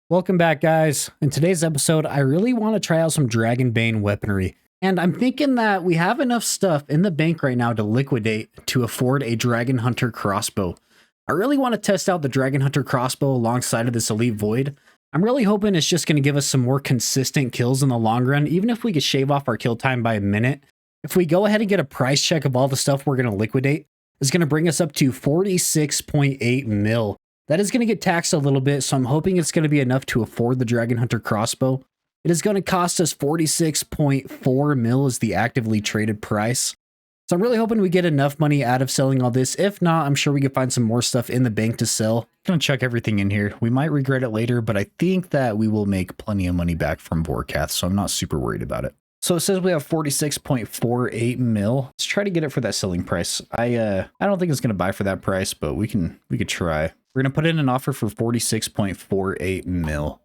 Welcome back, guys. In today's episode, I really want to try out some Dragonbane weaponry. And I'm thinking that we have enough stuff in the bank right now to liquidate to afford a Dragon Hunter crossbow. I really want to test out the Dragon Hunter crossbow alongside of this Elite Void. I'm really hoping it's just going to give us some more consistent kills in the long run, even if we could shave off our kill time by a minute. If we go ahead and get a price check of all the stuff we're going to liquidate, it's going to bring us up to 46.8 mil. That is going to get taxed a little bit, so I'm hoping it's going to be enough to afford the Dragon Hunter crossbow. It is going to cost us 46.4 mil as the actively traded price. So I'm really hoping we get enough money out of selling all this. If not, I'm sure we can find some more stuff in the bank to sell. I'm going to check everything in here. We might regret it later, but I think that we will make plenty of money back from Vorkath, so I'm not super worried about it. So it says we have 46.48 mil. Let's try to get it for that selling price. I don't think it's going to buy for that price, but we could try. We're going to put in an offer for 46.48 mil.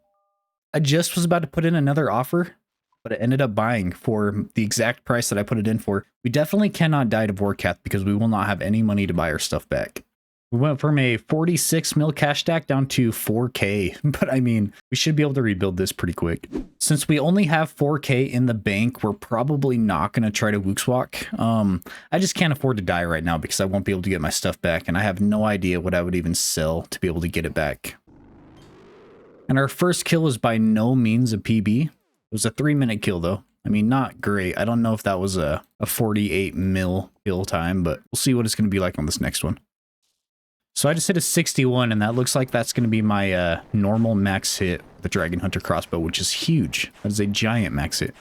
I just was about to put in another offer, but it ended up buying for the exact price that I put it in for. We definitely cannot die to Vorkath because we will not have any money to buy our stuff back. We went from a 46 mil cash stack down to 4K, but I mean, we should be able to rebuild this pretty quick. Since we only have 4K in the bank, we're probably not going to try to Wookswalk. I just can't afford to die right now because I won't be able to get my stuff back, and I have no idea what I would even sell to be able to get it back. And our first kill was by no means a PB. It was a 3-minute kill though. I mean, not great. I don't know if that was a 48 mil kill time, but we'll see what it's going to be like on this next one. So I just hit a 61, and that looks like that's going to be my normal max hit with the Dragon Hunter crossbow, which is huge. That is a giant max hit.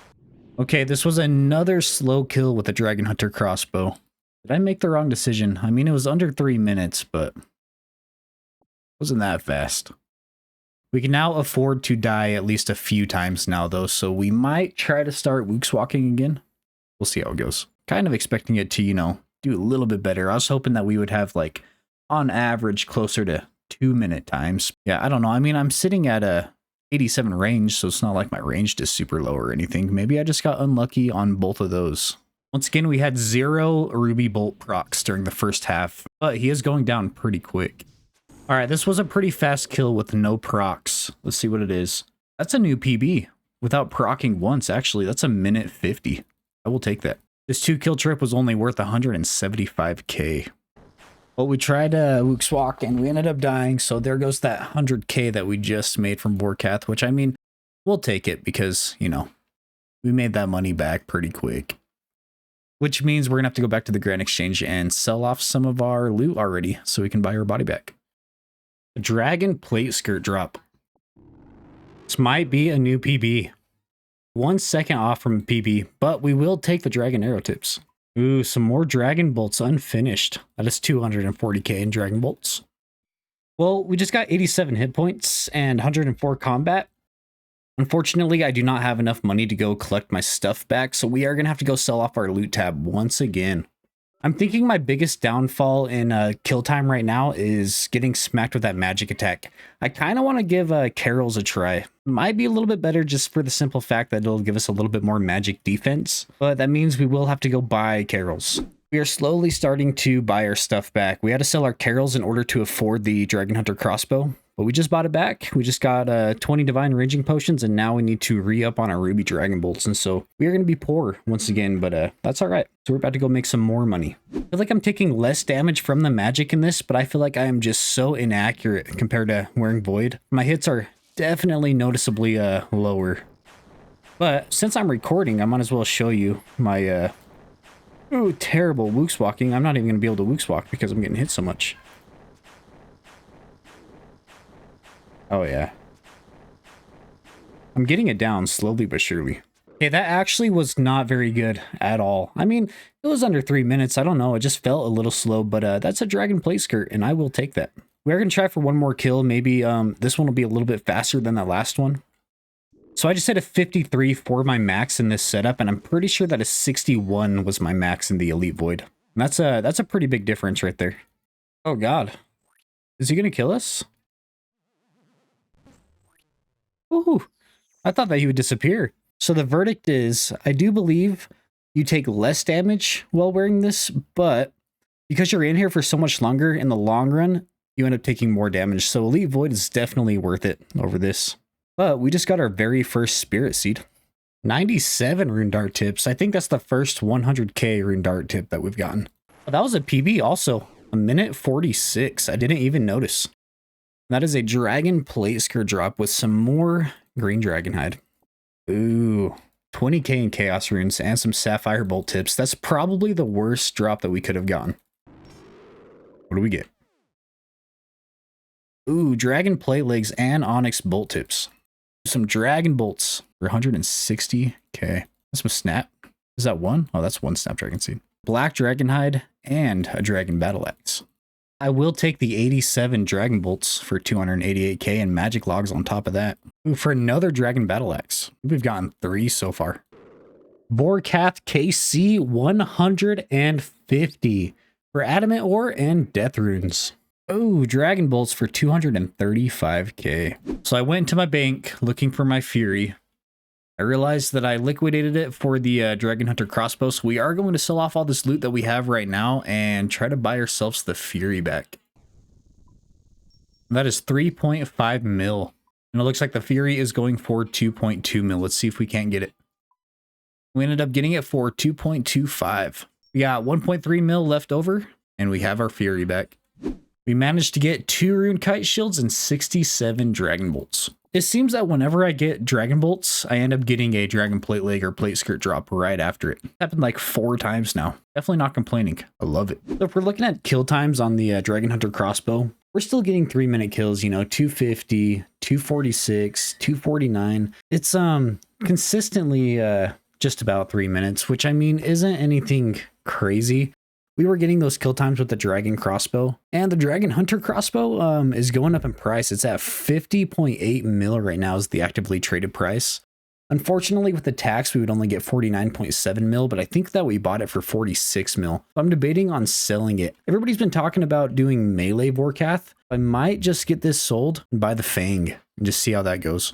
Okay, this was another slow kill with the Dragon Hunter crossbow. Did I make the wrong decision? I mean, it was under 3 minutes, but it wasn't that fast. We can now afford to die at least a few times now, though, so we might try to start Wookswalking again. We'll see how it goes. Kind of expecting it to, do a little bit better. I was hoping that we would have, like, on average, closer to 2-minute times. Yeah, I don't know. I mean, I'm sitting at a 87 range, so it's not like my range is super low or anything. Maybe I just got unlucky on both of those. Once again, we had 0 Ruby Bolt procs during the first half, but he is going down pretty quick. All right, this was a pretty fast kill with no procs. Let's see what it is. That's a new PB without procking once, actually. That's a minute 50. I will take that. This 2-kill trip was only worth 175k. Well, we tried Wookswalk and we ended up dying, so there goes that 100k that we just made from Vorkath, which, I mean, we'll take it because, we made that money back pretty quick. Which means we're going to have to go back to the Grand Exchange and sell off some of our loot already so we can buy our body back. A Dragon Plate Skirt drop. This might be a new PB. 1 second off from PB, but we will take the Dragon Arrow Tips. Ooh, some more Dragon Bolts unfinished. That is 240k in Dragon Bolts. Well, we just got 87 hit points and 104 combat. Unfortunately, I do not have enough money to go collect my stuff back, so we are going to have to go sell off our loot tab once again. I'm thinking my biggest downfall in kill time right now is getting smacked with that magic attack. I kind of want to give Karil's a try. Might be a little bit better just for the simple fact that it'll give us a little bit more magic defense, but that means we will have to go buy Karil's. We are slowly starting to buy our stuff back. We had to sell our Karil's in order to afford the Dragon Hunter crossbow, but we just bought it back. We just got 20 divine ranging potions, and now we need to re-up on our ruby dragon bolts, and so we are going to be poor once again, but that's all right. So we're about to go make some more money. I feel like I'm taking less damage from the magic in this, but I feel like I am just so inaccurate compared to wearing void. My hits are definitely noticeably lower. But since I'm recording, I might as well show you my terrible Wookswalking. I'm not even going to be able to Wookswalk because I'm getting hit so much. Oh yeah. I'm getting it down slowly but surely. Okay, that actually was not very good at all. I mean, it was under 3 minutes. I don't know. It just felt a little slow, but that's a Dragon Plate Skirt, and I will take that. We're going to try for one more kill. Maybe this one will be a little bit faster than that last one. So I just hit a 53 for my max in this setup, and I'm pretty sure that a 61 was my max in the Elite Void. And that's a pretty big difference right there. Oh god. Is he going to kill us? Ooh, I thought that he would disappear. So the verdict is, I do believe you take less damage while wearing this, but because you're in here for so much longer, in the long run, you end up taking more damage. So Elite Void is definitely worth it over this. But we just got our very first spirit seed. 97 rune dart tips. I think that's the first 100k rune dart tip that we've gotten. Oh, that was a PB also. A minute 46. I didn't even notice. That is a dragon plate skirt drop with some more green dragon hide. Ooh, 20k in chaos runes and some sapphire bolt tips. That's probably the worst drop that we could have gotten. What do we get? Ooh, dragon plate legs and onyx bolt tips. Some dragon bolts for 160k. That's a snap. Is that one? Oh, that's one snapdragon seed. Black dragon hide and a dragon battle axe. I will take the 87 dragon bolts for 288k and magic logs on top of that. Ooh, for another dragon battle axe. We've gotten 3 so far. Vorkath KC 150 for adamant ore and death runes. Oh, dragon bolts for 235k. So I went into my bank looking for my fury. I realized that I liquidated it for the dragon hunter crossbow. So we are going to sell off all this loot that we have right now and try to buy ourselves the fury back. That is 3.5 mil. And it looks like the fury is going for 2.2 mil. Let's see if we can't get it. We ended up getting it for 2.25. We got 1.3 mil left over and we have our fury back. We managed to get 2 rune kite shields and 67 dragon bolts. It seems that whenever I get dragon bolts, I end up getting a dragon plate leg or plate skirt drop right after it. It's happened like 4 times now. Definitely not complaining. I love it. So if we're looking at kill times on the dragon hunter crossbow, we're still getting 3-minute kills, you know, 250, 246, 249. It's consistently just about 3 minutes, which I mean isn't anything crazy. We were getting those kill times with the dragon crossbow, and the dragon hunter crossbow is going up in price. It's at 50.8 mil right now is the actively traded price. Unfortunately, with the tax, we would only get 49.7 mil, but I think that we bought it for 46 mil. I'm debating on selling it. Everybody's been talking about doing melee Vorkath. I might just get this sold and buy the fang and just see how that goes.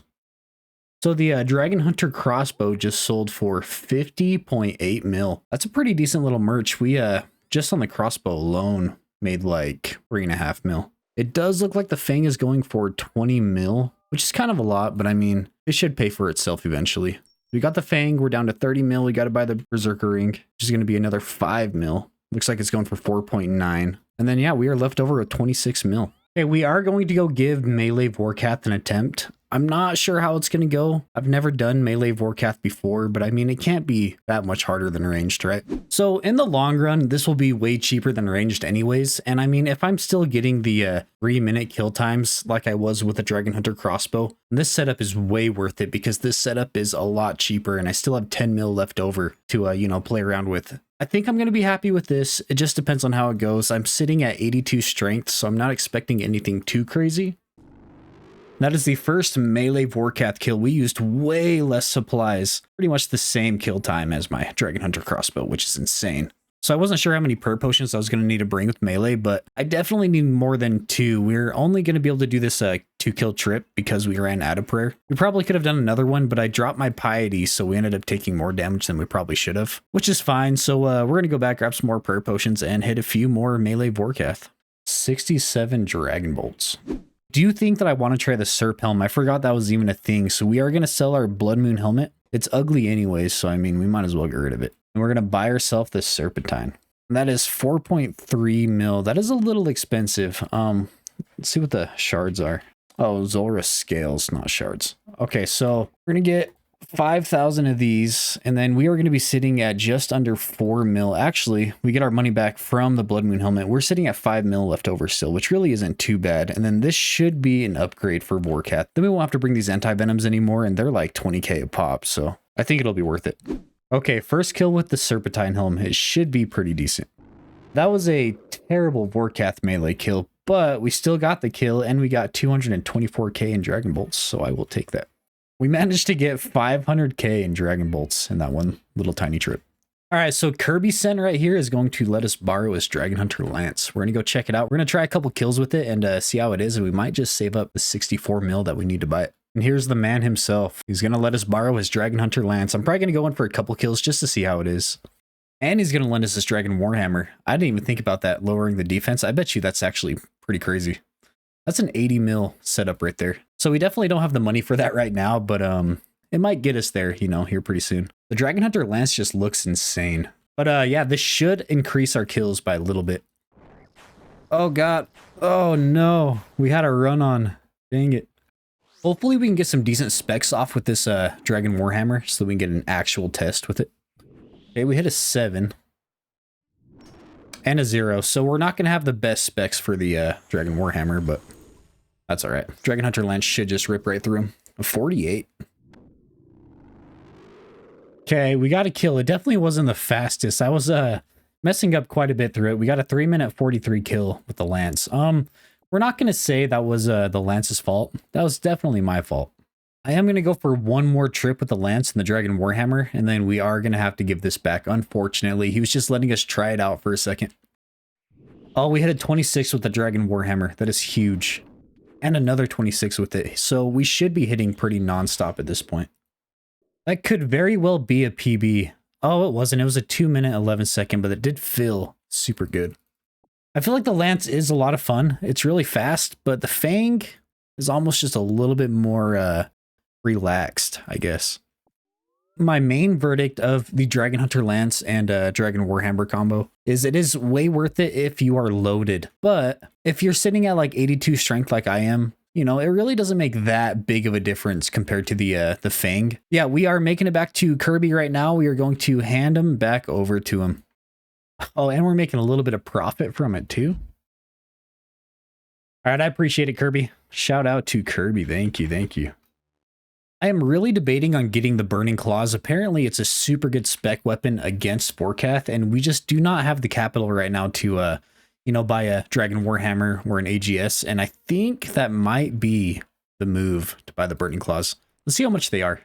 So the dragon hunter crossbow just sold for 50.8 mil. That's a pretty decent little merch. We just on the crossbow alone made like 3.5 mil. It does look like the fang is going for 20 mil, which is kind of a lot, but I mean, it should pay for itself eventually. We got the fang, we're down to 30 mil. We got to buy the berserker ring, which is going to be another 5 mil. Looks like it's going for 4.9. And then yeah, we are left over with 26 mil. Okay, we are going to go give melee Vorkath an attempt. I'm not sure how it's going to go. I've never done melee Vorkath before, but I mean, it can't be that much harder than ranged, right? So in the long run, this will be way cheaper than ranged anyways. And I mean, if I'm still getting the 3-minute kill times like I was with the dragon hunter crossbow, this setup is way worth it because this setup is a lot cheaper and I still have 10 mil left over to, you know, play around with. I think I'm going to be happy with this. It just depends on how it goes. I'm sitting at 82 strength, so I'm not expecting anything too crazy. That is the first melee Vorkath kill. We used way less supplies, pretty much the same kill time as my dragon hunter crossbow, which is insane. So I wasn't sure how many per potions I was going to need to bring with melee, but I definitely need more than 2. We're only going to be able to do this 2-kill trip because we ran out of prayer. We probably could have done another one, but I dropped my piety, so we ended up taking more damage than we probably should have, which is fine. So we're going to go back, grab some more prayer potions, and hit a few more melee Vorkath. 67 dragon bolts. Do you think that I want to try the Serp helm? I forgot that was even a thing. So we are going to sell our Blood Moon helmet. It's ugly anyways, so I mean, we might as well get rid of it. And we're going to buy ourselves this serpentine. And that is 4.3 mil. That is a little expensive. Let's see what the shards are. Oh, Zora scales, not shards. Okay, so we're going to get 5,000 of these, and then we are going to be sitting at just under 4 mil. Actually, we get our money back from the Blood Moon helmet. We're sitting at 5 mil left over still, which really isn't too bad. And then this should be an upgrade for Vorkath. Then we won't have to bring these anti-venoms anymore, and they're like 20k a pop, so I think it'll be worth it. Okay, first kill with the serpentine helm. It should be pretty decent. That was a terrible Vorkath melee kill, but we still got the kill, and we got 224k in dragon bolts, so I will take that. We managed to get 500k in dragon bolts in that one little tiny trip. All right, so Kirby Scent right here is going to let us borrow his Dragon Hunter Lance. We're going to go check it out. We're going to try a couple kills with it and see how it is, and we might just save up the 64 mil that we need to buy it. And here's the man himself. He's going to let us borrow his Dragon Hunter Lance. I'm probably going to go in for a couple kills just to see how it is. And he's going to lend us his Dragon Warhammer. I didn't even think about that, lowering the defense. I bet you that's actually pretty crazy. That's an 80 mil setup right there. So we definitely don't have the money for that right now, but it might get us there, you know, here pretty soon. The Dragon Hunter Lance just looks insane. But yeah, this should increase our kills by a little bit. Oh god. Oh no. We had a run on. Dang it. Hopefully we can get some decent specs off with this Dragon Warhammer so that we can get an actual test with it. Okay, we hit a 7. And a 0. So we're not going to have the best specs for the Dragon Warhammer, but that's alright. Dragon Hunter Lance should just rip right through him. A 48. Okay, we got a kill. It definitely wasn't the fastest. I was messing up quite a bit through it. We got a 3-minute 43 kill with the Lance. We're not going to say that was the Lance's fault. That was definitely my fault. I am going to go for one more trip with the Lance and the Dragon Warhammer, and then we are going to have to give this back. Unfortunately, he was just letting us try it out for a second. Oh, we hit a 26 with the Dragon Warhammer. That is huge. And another 26 with it. So we should be hitting pretty nonstop at this point. That could very well be a PB. Oh, it wasn't. It was a 2-minute 11-second, but it did feel super good. I feel like the Lance is a lot of fun. It's really fast, but the Fang is almost just a little bit more relaxed, I guess. My main verdict of the Dragon Hunter Lance and Dragon Warhammer combo is it is way worth it if you are loaded. But if you're sitting at like 82 strength like I am, you know, it really doesn't make that big of a difference compared to the Fang. Yeah, we are making it back to Kirby right now. We are going to hand him back over to him. Oh, and we're making a little bit of profit from it too. All right, I appreciate it, Kirby. Shout out to Kirby. Thank you, thank you. I am really debating on getting the Burning Claws. Apparently, it's a super good spec weapon against Vorkath, and we just do not have the capital right now to, you know, buy a Dragon Warhammer or an AGS, and I think that might be the move to buy the Burning Claws. Let's see how much they are.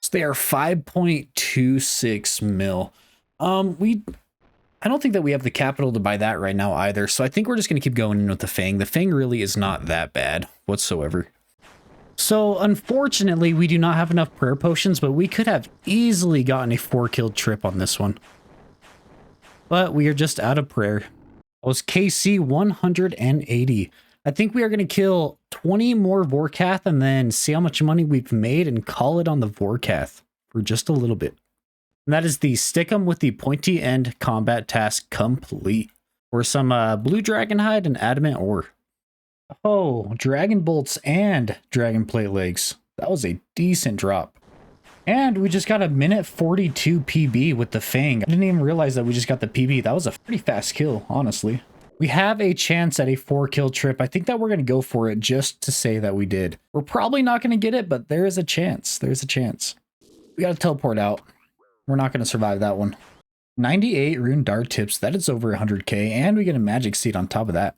So they are 5.26 mil. I don't think that we have the capital to buy that right now either, so I think we're just going to keep going in with the Fang. The Fang really is not that bad whatsoever. So, unfortunately, we do not have enough prayer potions, but we could have easily gotten a 4-kill trip on this one. But we are just out of prayer. That was KC 180. I think we are going to kill 20 more Vorkath and then see how much money we've made and call it on the Vorkath for just a little bit. And that is the stick 'em with the pointy end combat task complete. Or some blue dragon hide and adamant ore. Oh, dragon bolts and dragon plate legs. That was a decent drop. And we just got a minute 42 PB with the Fang. I didn't even realize that we just got the PB. That was a pretty fast kill, honestly. We have a chance at a 4-kill trip. I think that we're going to go for it just to say that we did. We're probably not going to get it, but there is a chance. There's a chance. We got to teleport out. We're not going to survive that one. 98 rune dart tips. That is over 100k. And we get a magic seed on top of that.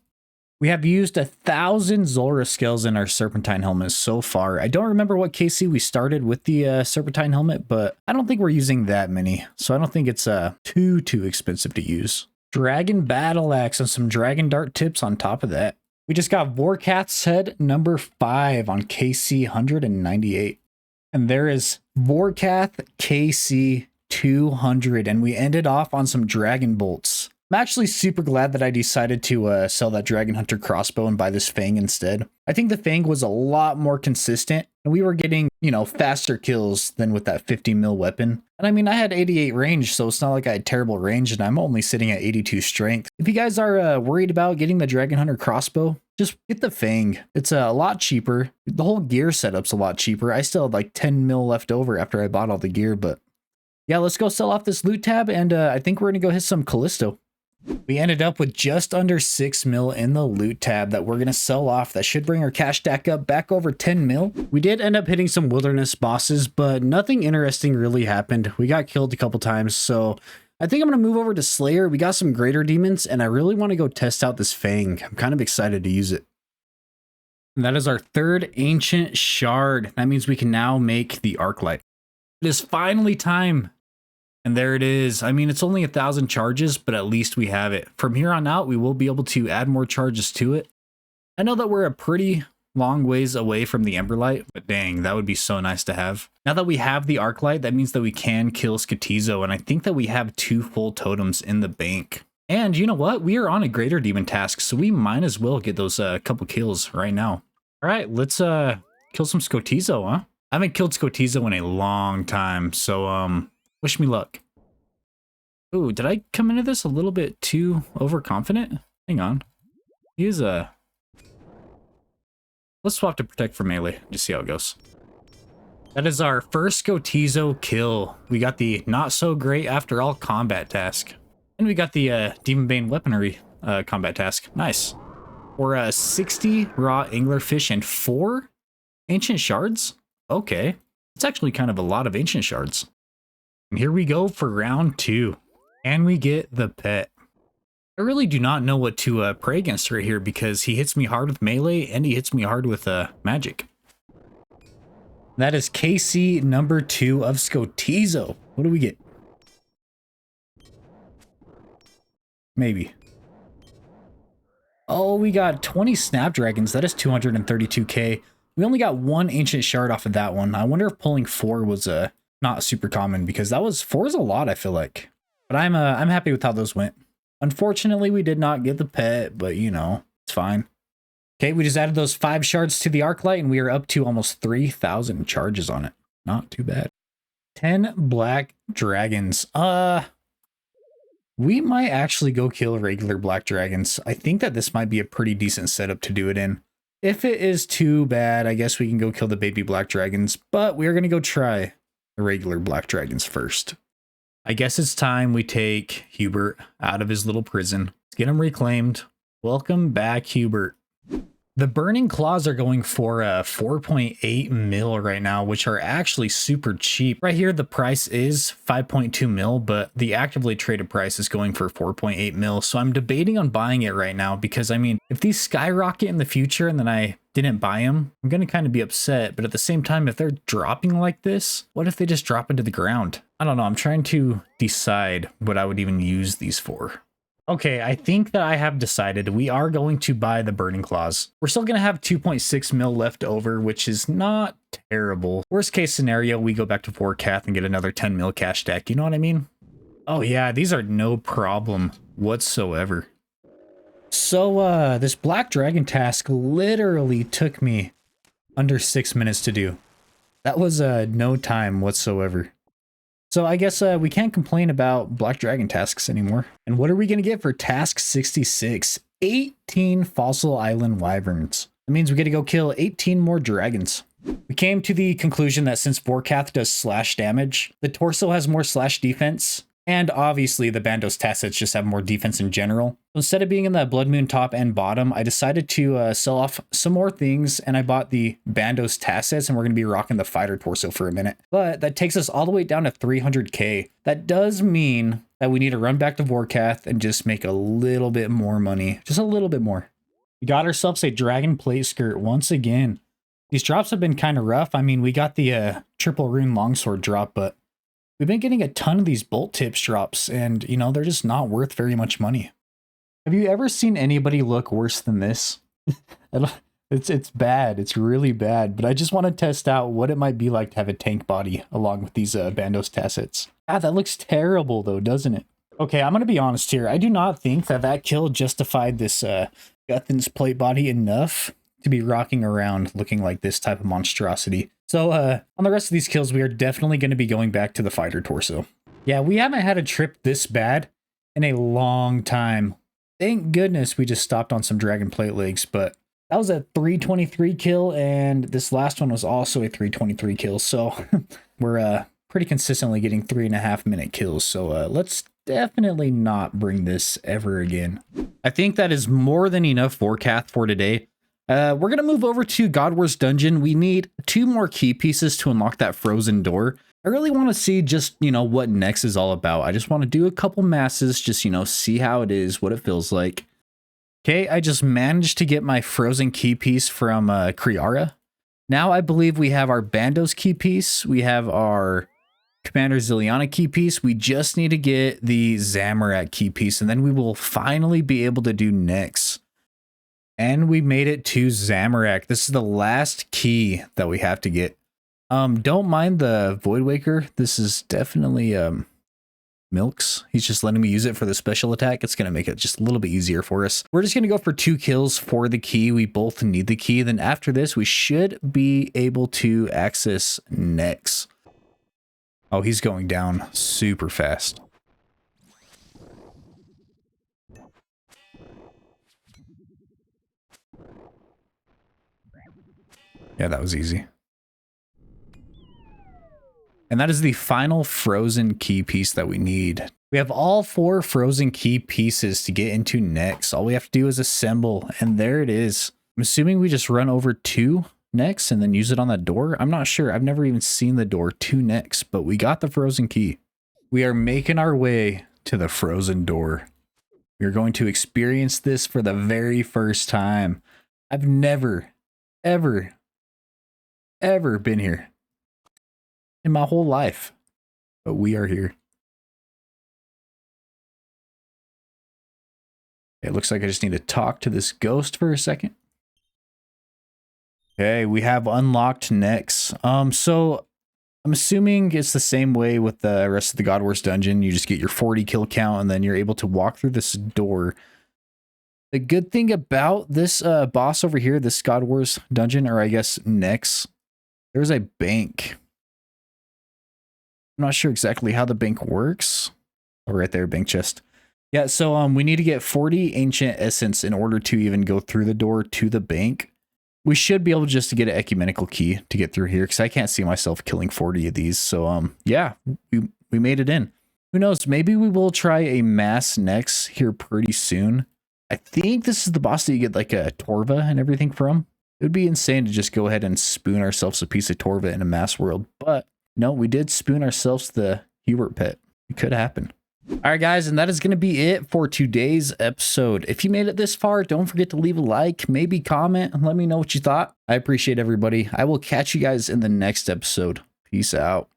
We have used 1,000 Zulrah scales in our serpentine helmet so far. I don't remember what KC we started with the serpentine helmet, but I don't think we're using that many. So I don't think it's too expensive to use. Dragon battle axe and some dragon dart tips on top of that. We just got Vorkath's head number 5 on KC 198. And there is Vorkath KC 200. And we ended off on some dragon bolts. I'm actually super glad that I decided to sell that Dragon Hunter crossbow and buy this Fang instead. I think the Fang was a lot more consistent, and we were getting, you know, faster kills than with that 50 mil weapon. And I mean, I had 88 range, so it's not like I had terrible range, and I'm only sitting at 82 strength. If you guys are worried about getting the Dragon Hunter crossbow, just get the Fang. It's a lot cheaper. The whole gear setup's a lot cheaper. I still had like 10 mil left over after I bought all the gear, but yeah, let's go sell off this loot tab, and I think we're gonna go hit some Callisto. We ended up with just under 6 mil in the loot tab that we're going to sell off. That should bring our cash stack up back over 10 mil. We did end up hitting some wilderness bosses, but nothing interesting really happened. We got killed a couple times, so I think I'm going to move over to Slayer. We got some greater demons, and I really want to go test out this Fang. I'm kind of excited to use it. And that is our 3rd ancient shard. That means we can now make the arc light. It is finally time. And there it is. I mean, it's only 1,000 charges, but at least we have it. From here on out, we will be able to add more charges to it. I know that we're a pretty long ways away from the Emberlight, but dang, that would be so nice to have. Now that we have the arc light, that means that we can kill Skotizo, and I think that we have 2 full totems in the bank. And you know what? We are on a greater demon task, so we might as well get those couple kills right now. All right, let's kill some Skotizo, huh? I haven't killed Skotizo in a long time, so wish me luck. Ooh, did I come into this a little bit too overconfident? Hang on. He's a... Let's swap to protect for melee, just see how it goes. That is our first Skotizo kill. We got the not so great after all combat task. And we got the Demon Bane weaponry combat task. Nice. Or 60 raw anglerfish and 4 ancient shards? Okay. It's actually kind of a lot of ancient shards. And here we go for round 2. And we get the pet. I really do not know what to pray against right here because he hits me hard with melee and he hits me hard with magic. That is KC number 2 of Skotizo. What do we get? Maybe. Oh, we got 20 snapdragons. That is 232k. We only got 1 ancient shard off of that one. I wonder if pulling 4 was not super common because that was 4 is a lot, I feel like. But I'm happy with how those went. Unfortunately, we did not get the pet, but you know, it's fine. Okay, we just added those 5 shards to the Arclight and we are up to almost 3,000 charges on it. Not too bad. 10 black dragons. We might actually go kill regular black dragons. I think that this might be a pretty decent setup to do it in. If it is too bad, I guess we can go kill the baby black dragons, but we are going to go try the regular black dragons first. I guess it's time we take Hubert out of his little prison. Let's get him reclaimed. Welcome back, Hubert. The Burning Claws are going for 4.8 mil right now, which are actually super cheap. Right here, the price is 5.2 mil, but the actively traded price is going for 4.8 mil. So I'm debating on buying it right now because, I mean, if these skyrocket in the future and then I didn't buy them, I'm going to kind of be upset. But at the same time, if they're dropping like this, what if they just drop into the ground? I don't know. I'm trying to decide what I would even use these for. Okay, I think that I have decided we are going to buy the Burning Claws. We're still going to have 2.6 mil left over, which is not terrible. Worst case scenario, we go back to Vorkath and get another 10 mil cash stack. You know what I mean? Oh yeah, these are no problem whatsoever. So this Black Dragon task literally took me under 6 minutes to do. That was no time whatsoever. So I guess we can't complain about Black Dragon tasks anymore. And what are we going to get for task 66? 18 Fossil Island Wyverns. That means we get to go kill 18 more dragons. We came to the conclusion that since Vorkath does slash damage, the torso has more slash defense. And obviously the Bandos Tassets just have more defense in general. So instead of being in the Blood Moon top and bottom, I decided to sell off some more things and I bought the Bandos Tassets and we're going to be rocking the Fighter Torso for a minute. But that takes us all the way down to 300k. That does mean that we need to run back to Vorkath and just make a little bit more money. Just a little bit more. We got ourselves a Dragon Plate Skirt once again. These drops have been kind of rough. I mean, we got the triple rune longsword drop, but we've been getting a ton of these bolt tips drops and, you know, they're just not worth very much money. Have you ever seen anybody look worse than this? It's bad. It's really bad. But I just want to test out what it might be like to have a tank body along with these Bandos Tassets. Ah, that looks terrible though, doesn't it? Okay, I'm going to be honest here. I do not think that that kill justified this Guthin's plate body enough to be rocking around looking like this type of monstrosity. So on the rest of these kills, we are definitely going to be going back to the Fighter Torso. Yeah, we haven't had a trip this bad in a long time. Thank goodness we just stopped on some Dragon Plate legs, but that was a 323 kill, and this last one was also a 323 kill. So we're pretty consistently getting 3.5 minute kills. So let's definitely not bring this ever again. I think that is more than enough Vorkath for today. We're going to move over to God Wars Dungeon. We need 2 more key pieces to unlock that frozen door. I really want to see just, you know, what Nex is all about. I just want to do a couple masses, just, you know, see how it is, what it feels like. Okay, I just managed to get my frozen key piece from Kriara. Now I believe we have our Bandos key piece. We have our Commander Ziliana key piece. We just need to get the Zamorak key piece, and then we will finally be able to do Nex. And we made it to Zamorak. This is the last key that we have to get. Don't mind the Void Waker. This is definitely milks. He's just letting me use it for the special attack. It's going to make it just a little bit easier for us. We're just going to go for 2 kills for the key. We both need the key. Then after this, we should be able to access Nex. Oh, he's going down super fast. Yeah, that was easy. And that is the final frozen key piece that we need. We have all 4 frozen key pieces to get into Nex. All we have to do is assemble, and there it is. I'm assuming we just run over to Nex and then use it on that door. I'm not sure. I've never even seen the door to Nex, but we got the frozen key. We are making our way to the frozen door. We're going to experience this for the very first time. I've never, ever been here in my whole life, but we are here. It looks like I just need to talk to this ghost for a second. Okay, we have unlocked Nex. So I'm assuming it's the same way with the rest of the God Wars dungeon. You just get your 40 kill count and then you're able to walk through this door. The good thing about this boss over here, this God Wars dungeon, or I guess Nex, there's a bank. I'm not sure exactly how the bank works. Oh, right there, bank chest. Yeah, so we need to get 40 ancient essence in order to even go through the door to the bank. We should be able just to get an ecumenical key to get through here because I can't see myself killing 40 of these. So yeah, we made it in. Who knows? Maybe we will try a mass Nex here pretty soon. I think this is the boss that you get like a Torva and everything from. It would be insane to just go ahead and spoon ourselves a piece of Torva in a mass world, but no, we did spoon ourselves the Hubert pet. It could happen. All right, guys, and that is going to be it for today's episode. If you made it this far, don't forget to leave a like, maybe comment, and let me know what you thought. I appreciate everybody. I will catch you guys in the next episode. Peace out.